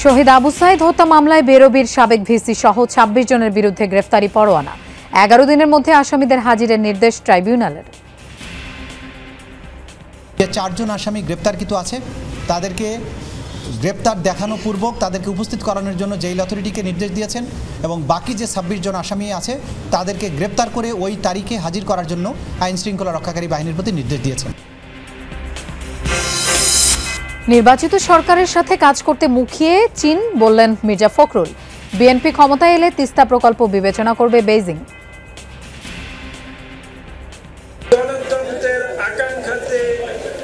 শহীদ আবু সাইদ হত্যা মামলায় বেরোবির সাবেক ভিসি সহ ২৬ জনের বিরুদ্ধে গ্রেফতারি পরোয়ানা। ১১ দিনের মধ্যে আসামিদের হাজিরের নির্দেশ ট্রাইব্যুনালের। যে ৪ জন আসামি গ্রেপ্তারকৃত আছে তাদেরকে গ্রেপ্তার দেখানো পূর্বক তাদেরকে উপস্থিত করানোর জন্য জেল অথরিটিকে নির্দেশ দিয়েছেন এবং বাকি যে ২৬ জন আসামি আছে তাদেরকে গ্রেপ্তার করে ওই তারিখে হাজির করার জন্য আইন শৃঙ্খলা রক্ষাকারী বাহিনীর প্রতি নির্দেশ দিয়েছেন। নির্বাচিত সরকারের সাথে কাজ করতে মুখিয়ে চীন, বললেন মির্জা ফখরুল। বিএনপি ক্ষমতায় এলে তিস্তা প্রকল্প বিবেচনা করবে বেইজিং। গণতন্ত্রের আকাঙ্ক্ষাতে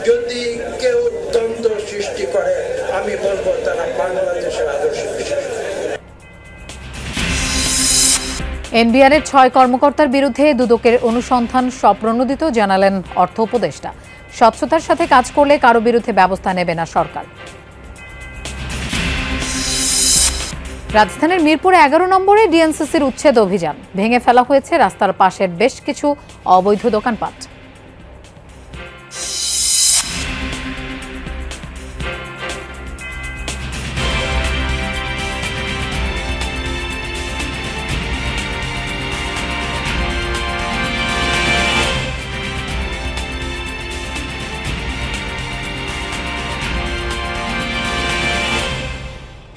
যদি কেউ দ্বন্দ্ব সৃষ্টি করে আমি বলবো তারা বাংলাদেশের আদর্শ বিশ্বাস করে। এনবিআরের ৬ কর্মকর্তার বিরুদ্ধে দুদকের অনুসন্ধান স্বপ্রণোদিত, জানালেন অর্থ উপদেষ্টা। স্বচ্ছতার সাথে কাজ করলে কারো বিরুদ্ধে ব্যবস্থা নেবে না সরকার। রাজধানীর মিরপুরে ১১ নম্বরে ডিএনসিসির উচ্ছেদ অভিযান। ভেঙে ফেলা হয়েছে রাস্তার পাশের বেশ কিছু অবৈধ দোকানপাট।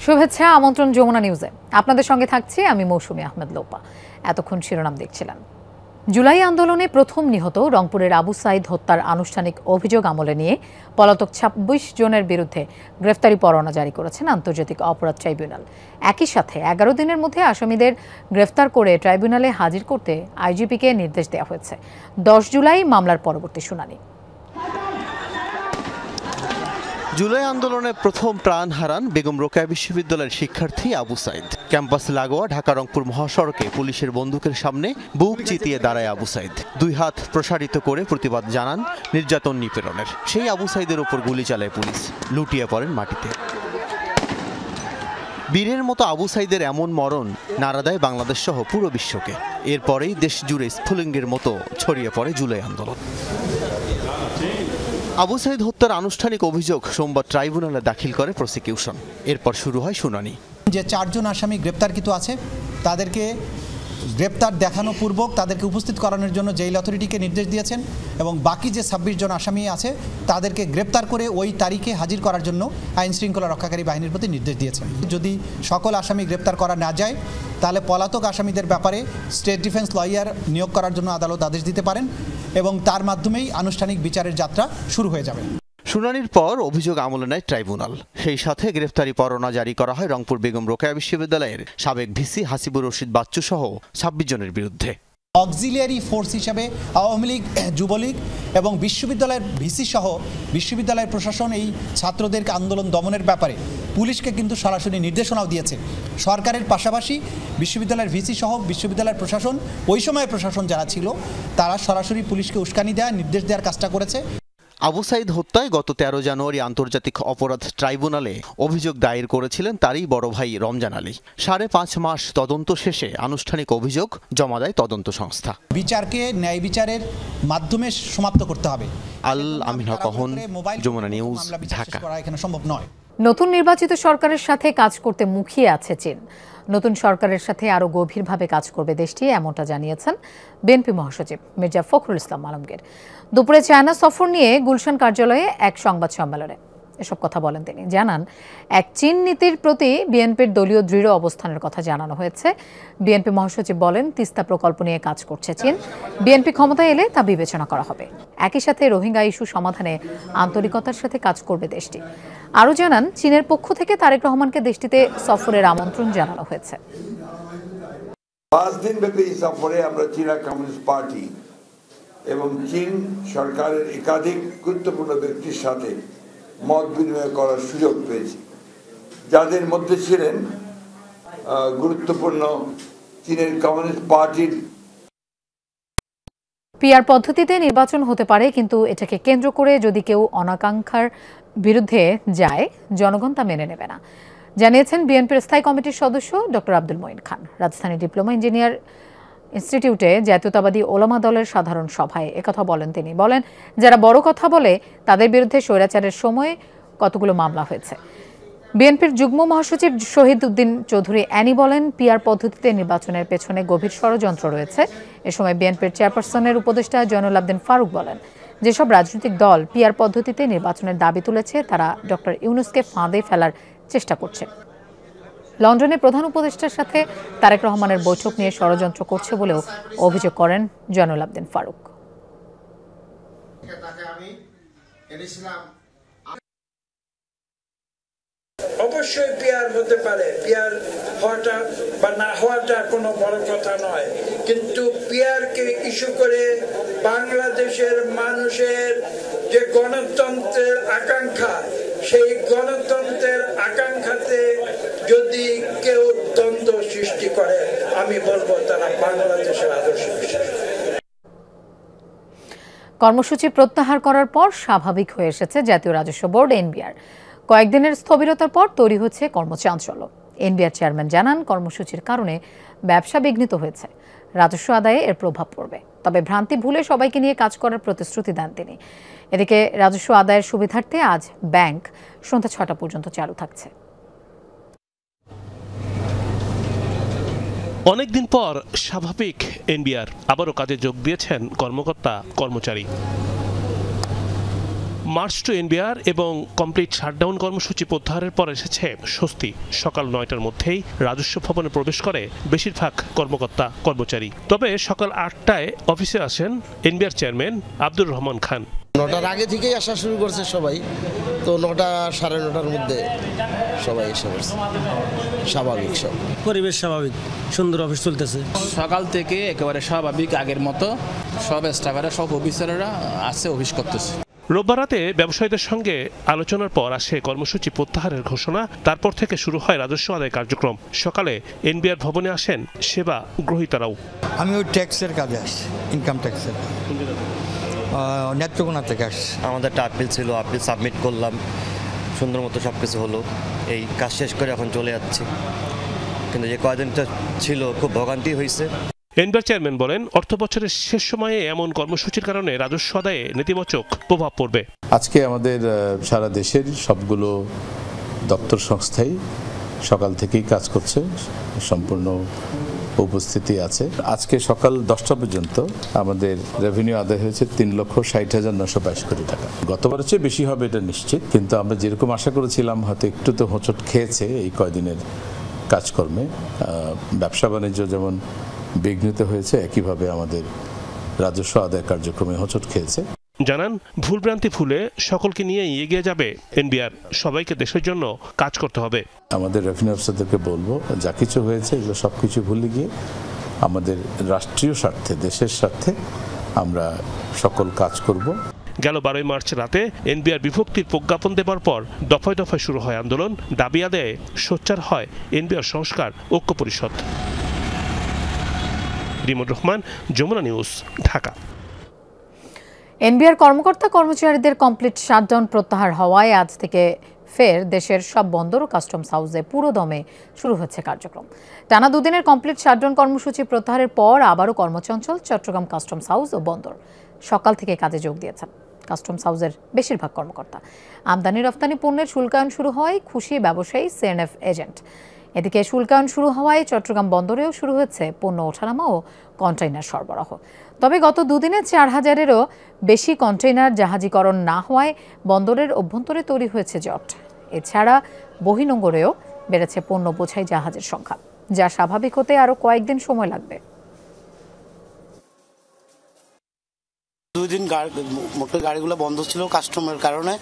শুভেচ্ছা, আমন্ত্রণ যমুনা নিউজে। আপনাদের সঙ্গে থাকছি আমি মৌসুমী আহমেদ লোপা। এতক্ষণ শিরোনাম দেখছিলেন। জুলাই আন্দোলনে প্রথম নিহত রংপুরের আবু সাইদ হত্যার আনুষ্ঠানিক অভিযোগ আমলে নিয়ে পলাতক ২৬ জনের বিরুদ্ধে গ্রেফতারি পরোয়ানা জারি করেছেন আন্তর্জাতিক অপরাধ ট্রাইব্যুনাল। একই সাথে ১১ দিনের মধ্যে আসামিদের গ্রেফতার করে ট্রাইব্যুনালে হাজির করতে আইজিপিকে নির্দেশ দেওয়া হয়েছে। ১০ জুলাই মামলার পরবর্তী শুনানি। জুলাই আন্দোলনে প্রথম প্রাণ হারান বেগম রোকেয়া বিশ্ববিদ্যালয়ের শিক্ষার্থী আবু সাইদ। ক্যাম্পাস লাগোয়া ঢাকা রংপুর মহাসড়কে পুলিশের বন্দুকের সামনে বুক চিতিয়ে দাঁড়ায় আবু সাইদ। ২ হাত প্রসারিত করে প্রতিবাদ জানান নির্যাতন নিপীড়নের। সেই আবু সাইদের ওপর গুলি চালায় পুলিশ, লুটিয়ে পড়েন মাটিতে। বীরের মতো আবু সাইদের এমন মরণ নাড়া দেয় বাংলাদেশ সহ পুরো বিশ্বকে। এরপরেই দেশ জুড়ে স্ফুলিঙ্গের মতো ছড়িয়ে পড়ে জুলাই আন্দোলন। আবু সাইদ হত্যার আনুষ্ঠানিক অভিযোগ সোমবার ট্রাইব্যুনালে দাখিল করে প্রসিকিউশন। এরপর শুরু হয় শুনানি। যে ৪ জন আসামি গ্রেপ্তারকৃত আছে তাদেরকে গ্রেপ্তার দেখানো পূর্বক তাদেরকে উপস্থিত করানোর জন্য জেল অথরিটিকে নির্দেশ দিয়েছেন এবং বাকি যে ২৬ জন আসামি আছে তাদেরকে গ্রেপ্তার করে ওই তারিখে হাজির করার জন্য আইন শৃঙ্খলা রক্ষাকারী বাহিনীর প্রতি নির্দেশ দিয়েছেন। যদি সকল আসামি গ্রেপ্তার করা না যায় তাহলে পলাতক আসামিদের ব্যাপারে স্টেট ডিফেন্স লয়ার নিয়োগ করার জন্য আদালত আদেশ দিতে পারেন এবং তার মাধ্যমেই আনুষ্ঠানিক বিচারের যাত্রা শুরু হয়ে যাবে। শুনানির পর অভিযোগ আমলে নেয় ট্রাইব্যুনাল। সেই সাথে গ্রেফতারি পরোয়ানা জারি করা হয় রংপুর বেগম রোকেয়া বিশ্ববিদ্যালয়ের সাবেক ভিসি হাসিবুর রশিদ বাচ্চু সহ ২৬ জনের বিরুদ্ধে। অক্সিলিয়ারি ফোর্স হিসাবে আওয়ামী লীগ, যুবলীগ এবং বিশ্ববিদ্যালয়ের ভিসি সহ বিশ্ববিদ্যালয়ের প্রশাসন এই ছাত্রদের আন্দোলন দমনের ব্যাপারে পুলিশকে কিন্তু সরাসরি নির্দেশনাও দিয়েছে। সরকারের পাশাপাশি বিশ্ববিদ্যালয়ের ভিসি সহ বিশ্ববিদ্যালয়ের প্রশাসন, ওই সময়ের প্রশাসন যারা ছিল তারা সরাসরি পুলিশকে উস্কানি দেওয়া, নির্দেশ দেওয়ার কাজটা করেছে। আবু সাইদ হত্যায় গত ১৩ জানুয়ারি আন্তর্জাতিক অপরাধ ট্রাইব্যুনালে অভিযোগ দায়ের করেছিলেন তারই বড় ভাই রমজান আলী। ৫.৫ মাস তদন্ত শেষে আনুষ্ঠানিক অভিযোগ জমা দেয় তদন্ত সংস্থা। বিচারকে ন্যায় বিচারের মাধ্যমে সমাপ্ত করতে হবে। আল আমিন হক, যমুনা নিউজ, ঢাকা। এখানে সম্ভব নয়। নতুন নির্বাচিত সরকারের সাথে কাজ করতে মুখিয়ে আছে চীন। নতুন সরকারের সাথে আরও গভীরভাবে কাজ করবে দেশটি, এমনটা জানিয়েছেন বিএনপি মহাসচিব মির্জা ফখরুল ইসলাম আলমগীর। দুপুরে চায়না সফর নিয়ে গুলশান কার্যালয়ে এক সংবাদ সম্মেলনে এসব কথা বলেন তিনি। জানান, এক চীন নীতির প্রতি বিএনপির দলীয় দৃঢ় অবস্থানের কথা জানানো হয়েছে। বিএনপি মহাসচিব বলেন, তিস্তা প্রকল্প নিয়ে কাজ করছে চীন। বিএনপি ক্ষমতায় এলে তা বিবেচনা করা হবে। একই সাথে রোহিঙ্গা ইস্যু সমাধানে আন্তরিকতার সাথে কাজ করবে দেশটি। আরও জানান, চীনের পক্ষ থেকে তারেক রহমানকে দেশটিতে সফরের আমন্ত্রণ জানানো হয়েছে। ৫ দিনব্যাপী সফরে আমরা চীনা কমিউনিস্ট পার্টি এবং চীন সরকারের একাধিক গুরুত্বপূর্ণ ব্যক্তির সাথে মত বিনিময় করার সুযোগ পেয়েছি, যাদের মধ্যে ছিলেন গুরুত্বপূর্ণ চীনের কমিউনিস্ট পার্টির। পিআর পদ্ধতিতে নির্বাচন হতে পারে, কিন্তু এটাকে কেন্দ্র করে যদি কেউ অনাকাঙ্ক্ষার বিরুদ্ধে যায়, জনগণ তা মেনে নেবে না, জানিয়েছেন বিএনপির স্থায়ী কমিটির সদস্য ডক্টর আব্দুল মঈন খান। রাজধানী ডিপ্লোমা ইঞ্জিনিয়ার ইনস্টিটিউটে জাতীয়তাবাদী ওলামা দলের সাধারণ সভায় একথা বলেন তিনি। বলেন, যারা বড় কথা বলে তাদের বিরুদ্ধে স্বৈরাচারের সময় কতগুলো মামলা হয়েছে। বিএনপির যুগ্ম মহাসচিব শহীদ উদ্দিন চৌধুরী অ্যানি বলেন, পিআর পদ্ধতিতে নির্বাচনের পেছনে গভীর ষড়যন্ত্র রয়েছে। এ সময় বিএনপির চেয়ারপারসনের উপদেষ্টা জয়নুল আবদিন ফারুক বলেন, যেসব রাজনৈতিক দল পিআর পদ্ধতিতে নির্বাচনের দাবি তুলেছে তারা ডক্টর ইউনূসকে ফাঁদে ফেলার চেষ্টা করছে। লন্ডনে প্রধান উপদেষ্টার সাথে তারেক রহমানের বৈঠক নিয়ে ষড়যন্ত্র করছে বলেও অভিযোগ করেন জয়নুল আবদিন ফারুক। অবশ্যই পিয়ার হতে পারে, পিয়ার হওয়াটা বা না হওয়াটা কোনো বড় কথা নয়, কিন্তু পিয়ারকে ইস্যু করে বাংলাদেশের মানুষের যে গণতন্ত্রের আকাঙ্ক্ষা, সেই গণতন্ত্রের আকাঙ্ক্ষাতে যদি কেউ দ্বন্দ্ব সৃষ্টি করে, আমি বলবো তারা বাংলাদেশের আদর্শ বিশ্বাস করে। কর্মসূচি প্রত্যাহার করার পর স্বাভাবিক হয়ে এসেছে জাতীয় রাজস্ব বোর্ড এনবিআর। কয়েকদিনের স্থবিরতার পর তৈরি হচ্ছে কর্মচাঞ্চল্য। এনবিআর চেয়ারম্যান জানান, কর্মসূচির কারণে ব্যবসা বিঘ্নিত হয়েছে, রাজস্ব আদায়ে এর প্রভাব পড়বে। তবে ভ্রান্তি ভুলে সবাইকে নিয়ে কাজ করার প্রতিশ্রুতি দেন তিনি। এদিকে রাজস্ব আদায়ের সুবিধার্থে আজ ব্যাংক সন্ধ্যা ৬টা পর্যন্ত চালু থাকছে। অনেকদিন পর স্বাভাবিক এনবিআর, আবারও কাজে যোগ দিয়েছেন কর্মকর্তা কর্মচারী। মার্চ টু এনবিআর এবং কমপ্লিট শাটডাউন কর্মসূচি প্রত্যাহারের পর এসেছে স্বস্তি। সকাল ৯টার মধ্যেই রাজস্ব ভবনে প্রবেশ করে বেশিরভাগ কর্মকর্তা কর্মচারী। তবে সকাল ৮টায় অফিসে আসেন এনবিআর চেয়ারম্যান আব্দুর রহমান খান। ৯টার আগে থেকেই আসা শুরু করছে সবাই, তো ৯টা সাড়ে ৯টার মধ্যে সবাই এসে পড়ছে। স্বাভাবিক, সব পরিবেশ স্বাভাবিক, সুন্দর অফিস চলতেছে। সকাল থেকে একেবারে স্বাভাবিক, আগের মতো সব স্টাফেরা, সব অফিসাররা আছে, অফিস করতেছে। রোববার রাতে ব্যবসায়ীদের সঙ্গে আলোচনার পর আসে কর্মসূচি প্রত্যাহারের ঘোষণা। তারপর থেকে শুরু হয় রাজস্ব আদায় কার্যক্রম। সকালে এনবিআর ভবনে আসেন সেবা গ্রহীতারাও। আমি ওই ট্যাক্সের কাজে আসছি, ইনকাম ট্যাক্সের, নেত্রকোনা থেকে আসছি। আমাদের একটা আপিল ছিল, আপিল সাবমিট করলাম, সুন্দর মতো সব কিছু হলো। এই কাজ শেষ করে এখন চলে যাচ্ছি, কিন্তু যে কয়েকদিনটা ছিল খুব ভোগান্তি হয়েছে। এনবিআর চেয়ারম্যান বলেন, অর্থ বছরের শেষ সময়ে এমন কর্মসূচির কারণে রাজস্ব আদায়ে নেতিবাচক প্রভাব পড়বে। আজকে আমাদের সারা দেশের সবগুলো দপ্তর সংস্থাই সকাল থেকেই কাজ করছে, সম্পূর্ণ উপস্থিতি আছে। আজকে সকাল 10টা পর্যন্ত আমাদের রেভিনিউ আদায় হয়েছে ৩,৬০,৯২২ কোটি টাকা। গতবারের চেয়ে বেশি হবে এটা নিশ্চিত, কিন্তু আমরা যেরকম আশা করেছিলাম হয়তো একটু তো হোঁচট খেয়েছে এই কয়দিনের কাজকর্মে। ব্যবসা বাণিজ্য যেমন বিঘ্নিত হয়েছে, একইভাবে আমাদের রাজস্ব আদায় কার্যক্রমে হোঁচট খেয়েছে। জানান, ভুলভ্রান্তি ভুলে সকলকে নিয়ে এগিয়ে যাবে এনবিআর। সবাইকে দেশের জন্য কাজ করতে হবে। আমাদের রেভিনিউ অফিসারদেরকে বলবো, যা কিছু হয়েছে এগুলো সবকিছু ভুলে গিয়ে আমাদের রাষ্ট্রীয় স্বার্থে, দেশের স্বার্থে আমরা সকল কাজ করব। গেল 12 মার্চ রাতে এনবিআর বিভক্তির প্রজ্ঞাপন দেবার পর দফায় দফায় শুরু হয় আন্দোলন। দাবি আদায়ে সোচ্চার হয় এনবিআর সংস্কার ঐক্য পরিষদ। রিমন রহমান, যমুনা নিউজ, ঢাকা। এনবিআর কর্মকর্তা কর্মচারীদের কমপ্লিট শাটডাউন প্রত্যাহার হওয়ায় আজ থেকে ফের দেশের সব বন্দর ও কাস্টমস হাউসে পুরোদমে শুরু হচ্ছে কার্যক্রম। টানা দুদিনের কমপ্লিট শাটডাউন কর্মসূচি প্রত্যাহারের পর আবারও কর্মচঞ্চল চট্টগ্রাম কাস্টমস হাউস ও বন্দর। সকাল থেকে কাজে যোগ দিয়েছেন কাস্টমস হাউসের বেশিরভাগ কর্মকর্তা। আমদানি রপ্তানি পণ্যের শুল্কায়ন শুরু হয় খুশি ব্যবসায়ী, সিএনএফ এজেন্ট। এদিকে শুল্কায়ন শুরু হওয়ায় চট্টগ্রাম বন্দরেও শুরু হচ্ছে পণ্য ওঠানামা ও কন্টেইনার সরবরাহ। তবে গত দুদিনে 4,000-এরও বেশি কন্টেইনার জাহাজীকরণ না হওয়ায় বন্দরের অভ্যন্তরে তৈরি হয়েছে জট। এছাড়া বহির্নোঙরেও বেড়েছে পণ্য বোঝাই জাহাজের সংখ্যা, যা স্বাভাবিক হতে আরও কয়েকদিন সময় লাগবে। 2 দিন মোটর গাড়িগুলো বন্ধ ছিল কাস্টমারের কারণে,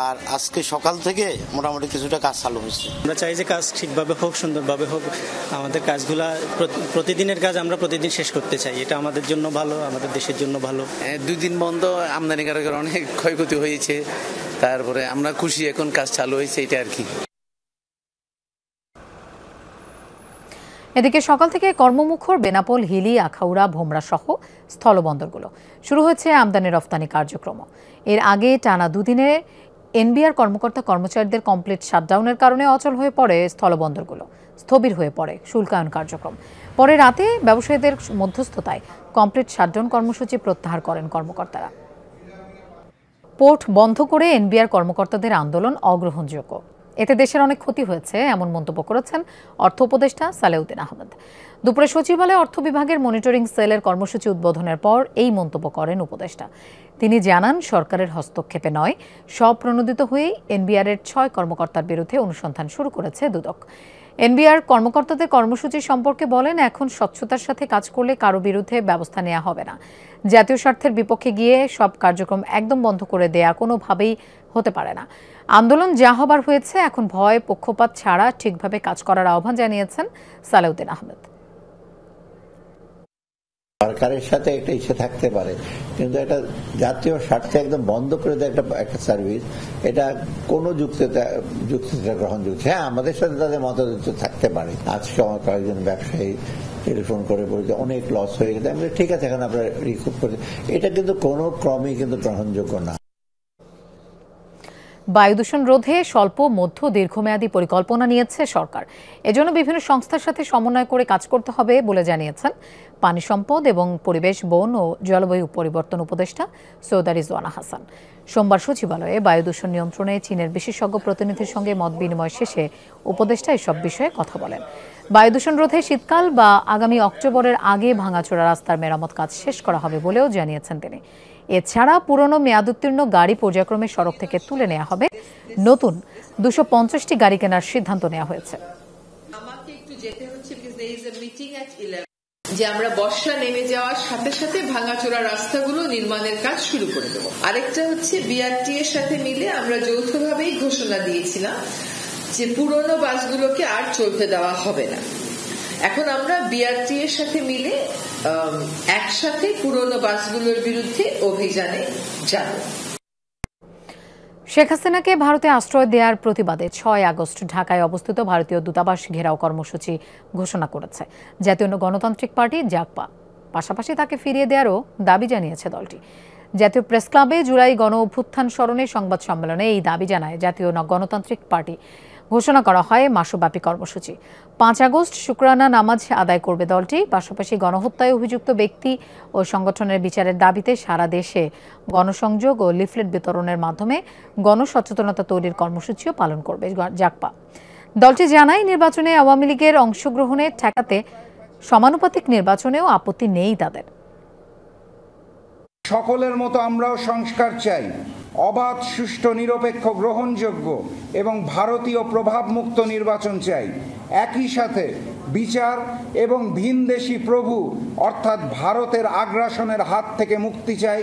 আর আজকে সকাল থেকে মোটামুটি কিছুটা কাজ চালু হয়েছে। আমরা চাই যে কাজ ঠিকভাবে হোক, সুন্দরভাবে হোক। আমাদের কাজগুলা প্রতিদিনের কাজ আমরা প্রতিদিন শেষ করতে চাই, এটা আমাদের জন্য ভালো, আমাদের দেশের জন্য ভালো। 2 দিন বন্ধ, আমদানিকারকের অনেক ক্ষয়ক্ষতি হয়েছে, তারপরে আমরা খুশি, এখন কাজ চালু হয়েছে, এটা আর কি। এদিকে সকাল থেকে কর্মমুখর বেনাপোল, হিলি, আখাউড়া, ভোমরা সহ স্থলবন্দরগুলো। শুরু হয়েছে আমদানি রফতানি কার্যক্রম। এর আগে টানা দুদিনে এনবিআর কর্মকর্তা কর্মচারীদের কমপ্লিট শাটডাউনের কারণে অচল হয়ে পড়ে স্থলবন্দরগুলো, স্থবির হয়ে পড়ে শুল্কায়ন কার্যক্রম। পরে রাতে ব্যবসায়ীদের মধ্যস্থতায় কমপ্লিট শাটডাউন কর্মসূচি প্রত্যাহার করেন কর্মকর্তারা। পোর্ট বন্ধ করে এনবিআর কর্মকর্তাদের আন্দোলন অগ্রহণযোগ্য। এতে দেশের অনেক ক্ষতি হয়েছে এমন মন্তব্য করেছেন অর্থ উপদেষ্টা সালেউদ্দিন আহমেদ। দুপুরে সচিবালয়ে অর্থ বিভাগের মনিটরিং সেলের কর্মসূচি উদ্বোধনের পর এই মন্তব্য করেন উপদেষ্টা। তিনি জানান, সরকারের হস্তক্ষেপে নয়, স্বপ্রণোদিত হয়েই এনবিআরের 6 কর্মকর্তার বিরুদ্ধে অনুসন্ধান শুরু করেছে দুদক। এনবিআর কর্মকর্তাদের কর্মসূচি সম্পর্কে বলেন, এখন স্বচ্ছতার সাথে কাজ করলে কারো বিরুদ্ধে ব্যবস্থা নেওয়া হবে না। জাতীয় স্বার্থের বিপক্ষে গিয়ে সব কার্যক্রম একদম বন্ধ করে দেয়া কোনোভাবেই হতে পারে না। আন্দোলন যা হবার হয়েছে, এখন ভয় পক্ষপাত ছাড়া ঠিকভাবে কাজ করার আহ্বান জানিয়েছেন সালেউদ্দিন আহমেদ। সরকারের সাথে একটা ইচ্ছে থাকতে পারে, কিন্তু একটা জাতীয় স্বার্থে একদম বন্ধ করে দেয় একটা সার্ভিস, এটা কোনো যুক্তিতে গ্রহণযোগ্য। হ্যাঁ, আমাদের সাথে তাদের মতবিরোধ থাকতে পারে। আজকে আমার কয়েকজন ব্যবসায়ী টেলিফোন করে বলছে অনেক লস হয়ে গেছে। আমি ঠিক আছে, এখন আপনারা রিকুপ করছে, এটা কিন্তু কোনো ক্রমেই কিন্তু গ্রহণযোগ্য না। বায়ু দূষণ রোধে স্বল্প, মধ্য, দীর্ঘমেয়াদী পরিকল্পনা নিয়েছে সরকার। এজন্য বিভিন্ন সংস্থার সাথে সমন্বয় করে কাজ করতে হবে বলে জানিয়েছেন পানি সম্পদ এবং পরিবেশ, বন ও জলবায়ু পরিবর্তন উপদেষ্টা সৈয়দা রিজওয়ানা হাসান। সোমবার সচিবালয়ে বায়ু দূষণ নিয়ন্ত্রণে চীনের বিশেষজ্ঞ প্রতিনিধির সঙ্গে মত বিনিময় শেষে উপদেষ্টা এসব বিষয়ে কথা বলেন। বায়ু দূষণ রোধে শীতকাল বা আগামী অক্টোবরের আগে ভাঙাচোরা রাস্তার মেরামত কাজ শেষ করা হবে বলেও জানিয়েছেন তিনি। এছাড়া পুরনো মেয়াদোত্তীর্ণ গাড়ি পর্যায়ক্রমে সড়ক থেকে তুলে নেওয়া হবে। নতুন 250টি গাড়ি কেনার সিদ্ধান্ত নেওয়া হয়েছে। যে আমরা বর্ষা নেমে যাওয়ার সাথে সাথে ভাঙাচোরা রাস্তাগুলো নির্মাণের কাজ শুরু করে দেব। আরেকটা হচ্ছে বিআরটি এর সাথে মিলে আমরা যৌথভাবেই ঘোষণা দিয়েছিলাম যে পুরনো বাসগুলোকে আর চলতে দেওয়া হবে না। এখন আমরা বিআরটি এর সাথে মিলে একসাথে পুরনো বাসগুলোর বিরুদ্ধে অভিযানে যাব। শেখ হাসিনাকে ভারতে আশ্রয় দেওয়ার প্রতিবাদে 6 আগস্ট ঢাকায় অবস্থিত ভারতীয় দূতাবাস ঘেরাও কর্মসূচি ঘোষণা করেছে জাতীয় গণতান্ত্রিক পার্টি জাগপা। পাশাপাশি তাকে ফিরিয়ে দেওয়ারও দাবি জানিয়েছে দলটি। জাতীয় প্রেস ক্লাবে জুলাই গণ অভ্যুত্থান স্মরণে সংবাদ সম্মেলনে এই দাবি জানায় জাতীয় গণতান্ত্রিক পার্টি। ঘোষণা করা হয় মাসব্যাপী কর্মসূচি। 5 আগস্ট শুকরানা নামাজ আদায় করবে দলটি। পাশাপাশি গণহত্যায় অভিযুক্ত ব্যক্তি ও সংগঠনের বিচারের দাবিতে সারা দেশে গণসংযোগ ও লিফলেট বিতরণের মাধ্যমে গণসচেতনতা তৈরির কর্মসূচিও পালন করবে জাগপা। দলটি জানায়, নির্বাচনে আওয়ামী লীগের অংশগ্রহণে ঠেকাতে সমানুপাতিক নির্বাচনেও আপত্তি নেই তাদের। সকলের মতো আমরাও সংস্কার চাই, অবাধ, সুষ্ঠু, নিরপেক্ষ, গ্রহণযোগ্য এবং ভারতীয় প্রভাবমুক্ত নির্বাচন চাই। একই সাথে বিচার এবং ভিনদেশি প্রভু অর্থাৎ ভারতের আগ্রাসনের হাত থেকে মুক্তি চাই।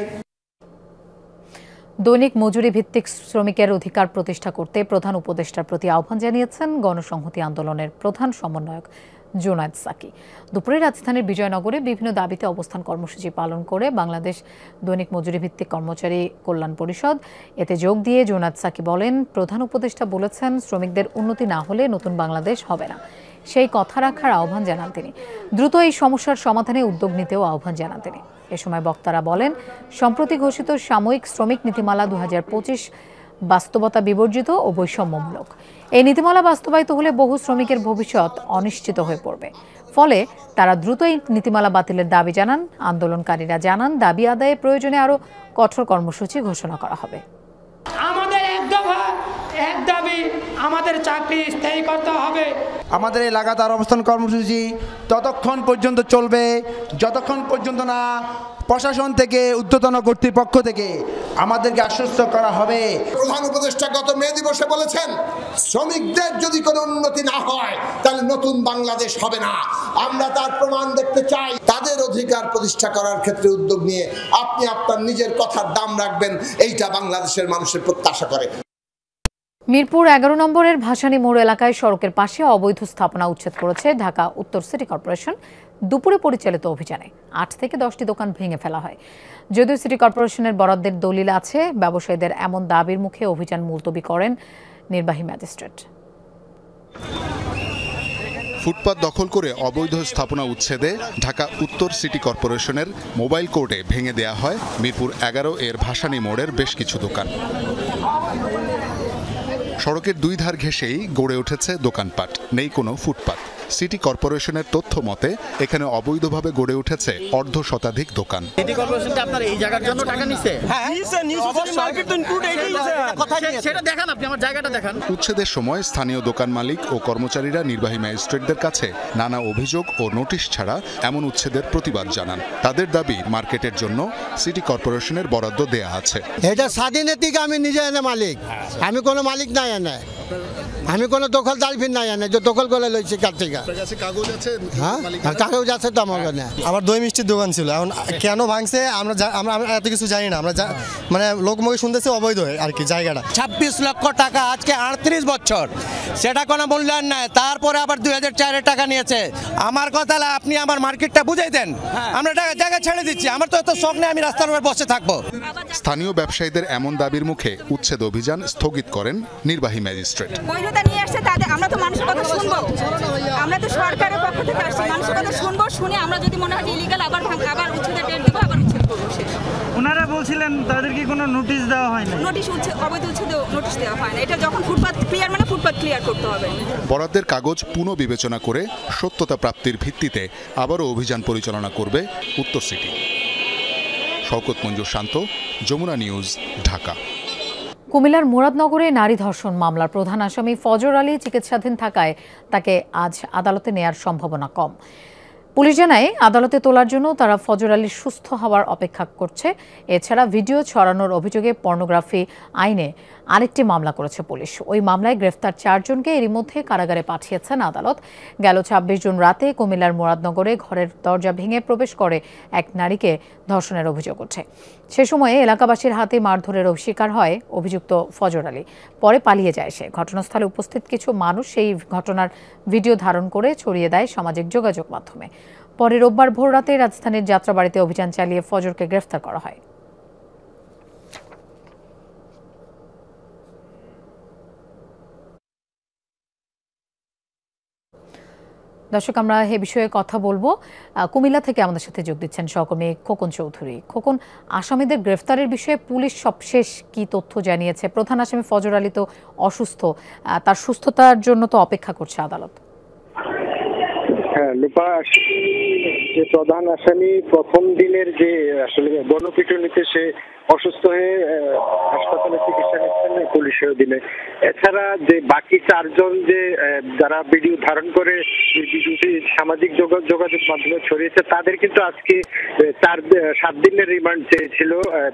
দৈনিক মজুরি ভিত্তিক শ্রমিকের অধিকার প্রতিষ্ঠা করতে প্রধান উপদেষ্টার প্রতি আহ্বান জানিয়েছেন গণসংহতি আন্দোলনের প্রধান সমন্বয়ক জোনায়েদ সাকি। দুপুরে রাজধানীর বিজয়নগরে বিভিন্ন দাবিতে অবস্থান কর্মসূচি পালন করে বাংলাদেশ দৈনিক মজুরি ভিত্তিক কর্মচারী কল্যাণ পরিষদ। এতে যোগ দিয়ে জোনায়েদ সাকি বলেন, প্রধান উপদেষ্টা বলেছেন, শ্রমিকদের উন্নতি না হলে নতুন বাংলাদেশ হবে না। সেই কথা রাখার আহ্বান জানান তিনি। দ্রুত এই সমস্যার সমাধানে উদ্যোগ নিতেও আহ্বান জানান তিনি। এ সময় বক্তারা বলেন, সম্প্রতি ঘোষিত সাময়িক শ্রমিক নীতিমালা 2025 বাস্তবতা বিবর্জিত ও বৈষম্যমূলক। এই নীতিমালা বাস্তবায়িত হলে বহু শ্রমিকের ভবিষ্যৎ অনিশ্চিত হয়ে পড়বে। ফলে তারা দ্রুত এই নীতিমালা বাতিলের দাবি জানান। আন্দোলনকারীরা জানান, দাবি আদায়ে প্রয়োজনে আরও কঠোর কর্মসূচি ঘোষণা করা হবে। আমাদের এক দাবি, আমাদের চাকরি স্থায়ী করতে হবে। আমাদের এই লাগাতার অবস্থান কর্মসূচি ততক্ষণ পর্যন্ত চলবে যতক্ষণ পর্যন্ত না প্রশাসন থেকে ঊর্ধ্বতন কর্তৃপক্ষ থেকে আমাদেরকে আশ্বস্ত করা হবে। প্রধান উপদেষ্টা গত মে দিবসে বলেছেন, শ্রমিকদের যদি কোনো উন্নতি না হয় তাহলে নতুন বাংলাদেশ হবে না। আমরা তার প্রমাণ দেখতে চাই। তাদের অধিকার প্রতিষ্ঠা করার ক্ষেত্রে উদ্যোগ নিয়ে আপনি আপনার নিজের কথার দাম রাখবেন, এইটা বাংলাদেশের মানুষের প্রত্যাশা করে। মিরপুর 11 নম্বরের ভাসানী মোড় এলাকায় সড়কের পাশে অবৈধ স্থাপনা উচ্ছেদ করেছে ঢাকা উত্তর সিটি কর্পোরেশন। দুপুরে পরিচালিত অভিযানে 8 থেকে 10টি দোকান ভেঙে ফেলা হয়। যদিও সিটি কর্পোরেশনের বরাদ্দের দলিল আছে, ব্যবসায়ীদের এমন দাবির মুখে অভিযান মুলতবি করেন নির্বাহী ম্যাজিস্ট্রেট। ফুটপাত দখল করে অবৈধ স্থাপনা উচ্ছেদে ঢাকা উত্তর সিটি কর্পোরেশনের মোবাইল কোর্টে ভেঙে দেয়া হয় মিরপুর 11 এর ভাসানী মোড়ের বেশ কিছু দোকান। সড়কের দুই ধার ঘেঁষেই গড়ে উঠেছে দোকানপাট, নেই কোনো ফুটপাত। সিটি কর্পোরেশনের তথ্য মতে এখানে অবৈধভাবে গড়ে উঠেছে অর্ধ শতাধিক দোকান। সিটি কর্পোরেশন কি আপনার এই জায়গার জন্য টাকা নিছে? হ্যাঁ, মার্কেট তো ইনক্লুড এই কথা সেটা দেখান, আপনি আমার জায়গাটা দেখান। উচ্ছেদের সময় স্থানীয় দোকান মালিক ও কর্মচারীরা নির্বাহী ম্যাজিস্ট্রেটদের কাছে নানা অভিযোগ ও নোটিশ ছাড়া এমন উচ্ছেদের প্রতিবাদ জানান। তাদের দাবি মার্কেটের জন্য সিটি কর্পোরেশনের বরাদ্দ দেয়া আছে। এটা স্বাধীনের থেকে আমি নিজে এনে মালিক, আমি কোনো মালিক নাই এনে, আমি কোনো দখলদার ফির নাই এনে যে দখল করে লইছি কার থেকে। হ্যাঁ, কাগজ আছে তো আমার কাছে। আমার দই মিষ্টির দোকান ছিল, এখন কেন ভাঙছে আমরা এত কিছু জানি না। আমরা মানে লোকমুখে শুনতেছি অবৈধ আর কি জায়গাটা। 26 লক্ষ টাকা আজকে 38 বছর, সেটা কোনো মূল্যায়ন নাই। তারপরে আবার 2004 টাকা নিয়েছে। আমার কথা আপনি আমার মার্কেটটা বুঝাই দেন, আমরা জায়গা ছেড়ে দিচ্ছি। আমার তো এত শখ নেই আমি রাস্তার উপর বসে থাকবো। স্থানীয় ব্যবসায়ীদের এমন দাবির মুখে উচ্ছেদ অভিযান স্থগিত করেন নির্বাহী ম্যাজিস্ট্রেট। নিয়ে আসছে তাদের, আমরা তো মানুষের কথা শুনবো, আমরা তো সরকারের পক্ষ থেকে আসছি, মানুষের কথা শুনবো, শুনে আমরা যদি মনে হয় ইলিগাল আবার উচ্ছেদের ডেট দেবো, আবার উচ্ছেদ করবো। ওনারা বলছিলেন তাদেরকে কোনো নোটিশ দেওয়া হয় না। নোটিশ অবৈধ উচ্ছেদে নোটিশ দেওয়া হয় না। এটা যখন ফুটপাত ক্লিয়ার মানে ফুটপাত ক্লিয়ার করতে হবে। বরাদ্দের কাগজ পুনঃবিবেচনা করে সত্যতা প্রাপ্তির ভিত্তিতে আবারও অভিযান পরিচালনা করবে উত্তর সিটি। শওকত মঞ্জুর শান্ত, যমুনা নিউজ, ঢাকা। কুমিল্লার মুরাদনগরে নারী ধর্ষণ মামলার প্রধান আসামি ফজর আলী চিকিৎসাধীন থাকায় তাকে আজ আদালতে নেয়ার সম্ভাবনা কম। পুলিশ জানায় আদালতে তোলার জন্য তারা ফজর আলীর সুস্থ হওয়ার অপেক্ষা করছে। এছাড়া ভিডিও ছড়ানোর অভিযোগে পর্নোগ্রাফি আইনে আরেকটি মামলা করেছে পুলিশ। ওই মামলায় গ্রেফতার 4 জনকে এরই মধ্যে কারাগারে পাঠিয়েছেন আদালত। গেল 26 জুন রাতে কুমিল্লার মুরাদনগরে ঘরের দরজা ভেঙে প্রবেশ করে এক নারীকে ধর্ষণের অভিযোগ ওঠে। সে সময়ে এলাকাবাসীর হাতে মারধরের শিকার হয় অভিযুক্ত ফজর আলী। পরে পালিয়ে যায় সে। ঘটনাস্থলে উপস্থিত কিছু মানুষ সেই ঘটনার ভিডিও ধারণ করে ছড়িয়ে দেয় সামাজিক যোগাযোগ মাধ্যমে। পরে রোববার ভোররাতে রাজধানীর যাত্রাবাড়িতে অভিযান চালিয়ে ফজরকে গ্রেফতার করা হয়। দর্শক, আমরা এ বিষয়ে কথা বলবো। কুমিল্লা থেকে আমাদের সাথে যোগ দিচ্ছেন সহকর্মী খোকন চৌধুরী। খোকন, আসামিদের গ্রেফতারের বিষয়ে পুলিশ সবশেষ কি তথ্য জানিয়েছে? প্রধান আসামি ফজর আলী তো অসুস্থ, তার সুস্থতার জন্য তো অপেক্ষা করছে আদালত। হ্যাঁ লোপা, যে প্রধান আসামি প্রথম দিনের যে আসলে গণপিটুনিতে সে অসুস্থ হয়ে হাসপাতালে চিকিৎসা নিচ্ছেন পুলিশের অধীনে। এছাড়া যে বাকি 4 জন যে যারা ভিডিও ধারণ করে ভিডিওটি সামাজিক যোগাযোগ মাধ্যমে ছড়িয়েছে, তাদের কিন্তু আজকে 7 দিনের রিমান্ড চেয়েছিল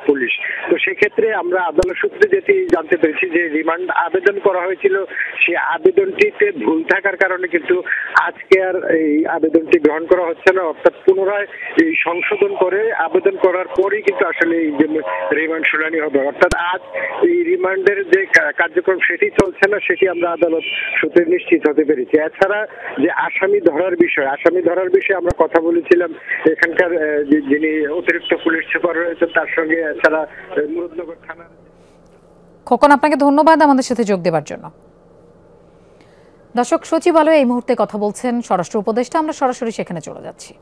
পুলিশ। তো সেক্ষেত্রে আমরা আদালত সূত্রে যেটি জানতে পেরেছি যে রিমান্ড আবেদন করা হয়েছিল, সেই আবেদনটিতে ভুল থাকার কারণে কিন্তু আজকে আর এই আবেদনটি গ্রহণ করা হচ্ছে না। অর্থাৎ পুনরায় এই সংশোধন করে আবেদন করার পরেই কিন্তু আসলে এই যে রিমান্ড শুনানি হবে। অর্থাৎ আজ এই রিমান্ডের যে কার্যক্রম সেটি চলছে না, সেটি আমরা আদালত সূত্রে নিশ্চিত হতে পেরেছি। এছাড়া যে আসামি ধরার বিষয়ে আমরা কথা বলেছিলাম এখানকার যিনি অতিরিক্ত পুলিশ সুপার রয়েছেন তার সঙ্গে। এছাড়া মুরাদনগর থানা। খোকন, আপনাকে ধন্যবাদ আমাদের সাথে যোগ দেওয়ার জন্য। দর্শক, সচিবালয়ে এই মুহূর্তে কথা বলছেন স্বরাষ্ট্র উপদেষ্টা। আমরা সরাসরি সেখানে চলে যাচ্ছি।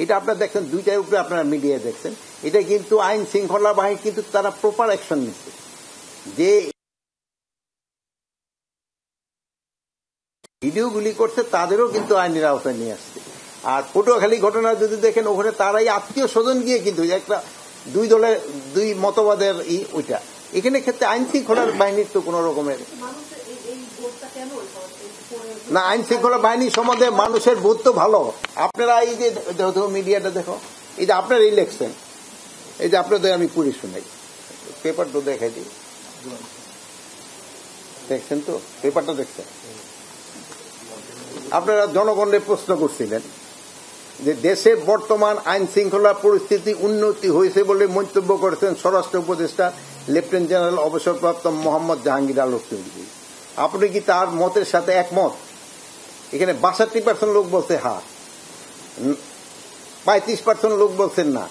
এটা আপনারা দেখছেন, 2টার উপরে আপনারা মিডিয়ায় দেখছেন। এটা কিন্তু আইন শৃঙ্খলা বাহিনী কিন্তু তারা প্রপার অ্যাকশন নিচ্ছে। যে ভিডিওগুলি করছে তাদেরও কিন্তু আইনের আওতায় নিয়ে আসছে। আর পটুয়াখালী ঘটনা যদি দেখেন, ওখানে তারাই আত্মীয় স্বজন গিয়ে কিন্তু একটা 2 দলের 2 মতবাদের ওইটা। এখানে ক্ষেত্রে আইন শৃঙ্খলা বাহিনীর তো কোন রকমের না। আইন শৃঙ্খলা বাহিনী সম্বন্ধে মানুষের বোধ তো ভালো। আপনারা এই যে মিডিয়াটা দেখো, এই যে আপনার ইলেকশন, এই যে আপনাদের আমি পুলিশ শুনাই, পেপার তো দেখাই দিই, দেখছেন তো পেপারটা দেখছেন। আপনারা জনগণের প্রশ্ন করছিলেন যে দেশের বর্তমান আইন শৃঙ্খলা পরিস্থিতি উন্নতি হয়েছে বলে মন্তব্য করেছেন স্বরাষ্ট্র উপদেষ্টা লেফটেন্যান্ট জেনারেল অবসরপ্রাপ্ত মোহাম্মদ জাহাঙ্গীর আলম চৌধুরী। আপনি কি তার মতের সাথে একমত? এখানে 62% লোক বলছে হ্যাঁ, 35% লোক বলছেন না,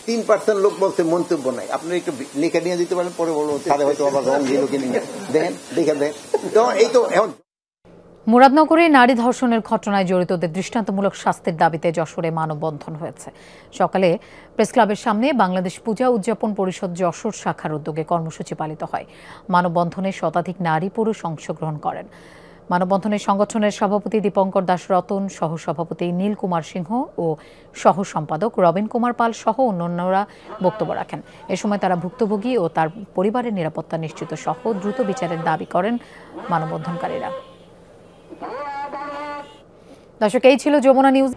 3% লোক বলছে মন্তব্য নাই। আপনি একটু লিখে নিয়ে দিতে পারেন, পরে বলবো তাহলে হয়তো আবার রং দিল কিনা। দেখেন দেখে দেন তো। এই তো এখন মুরাদনগরে নারী ধর্ষণের ঘটনায় জড়িতদের দৃষ্টান্তমূলক শাস্তির দাবিতে যশোরে মানববন্ধন হয়েছে। সকালে প্রেসক্লাবের সামনে বাংলাদেশ পূজা উদযাপন পরিষদ যশোর শাখার উদ্যোগে কর্মসূচি পালিত হয়। মানববন্ধনে শতাধিক নারী পুরুষ অংশগ্রহণ করেন। মানববন্ধনে সংগঠনের সভাপতি দীপঙ্কর দাস রতন, সহ সভাপতি নীল কুমার সিংহ ও সহ সম্পাদক রবিন কুমার পাল সহ অন্যান্যরা বক্তব্য রাখেন। এ সময় তারা ভুক্তভোগী ও তার পরিবারের নিরাপত্তা নিশ্চিত সহ দ্রুত বিচারের দাবি করেন মানববন্ধনকারীরা। দর্শক, এই ছিল যমুনা নিউজ।